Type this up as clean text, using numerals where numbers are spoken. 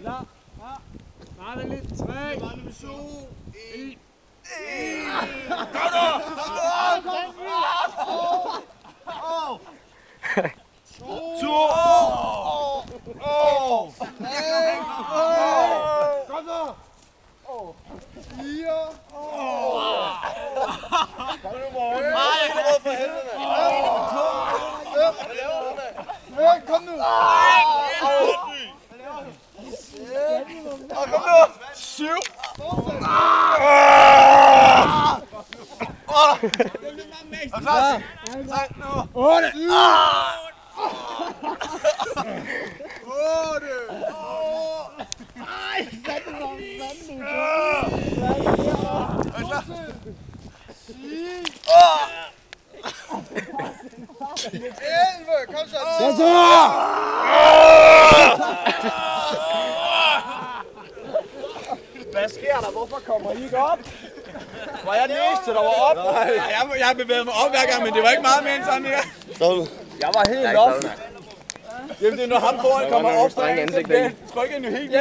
Ja. Nej, vent lidt. 3. 2. 1. Kom nu! Kom så! 4. Nej, jeg kan råd for helvede, mand. Kom nu! Kom nu! 7. 8. 8. Ej, hvad er det for Kom så! Hvad sker der? Hvorfor kommer I ikke op? Var jeg den eneste, der var op? Nej, jeg bevægede mig op hver gang, men det var ikke meget mere end sådan her. Jeg var helt op. Jamen det er når ham foran kommer op, så trykker han jo helt.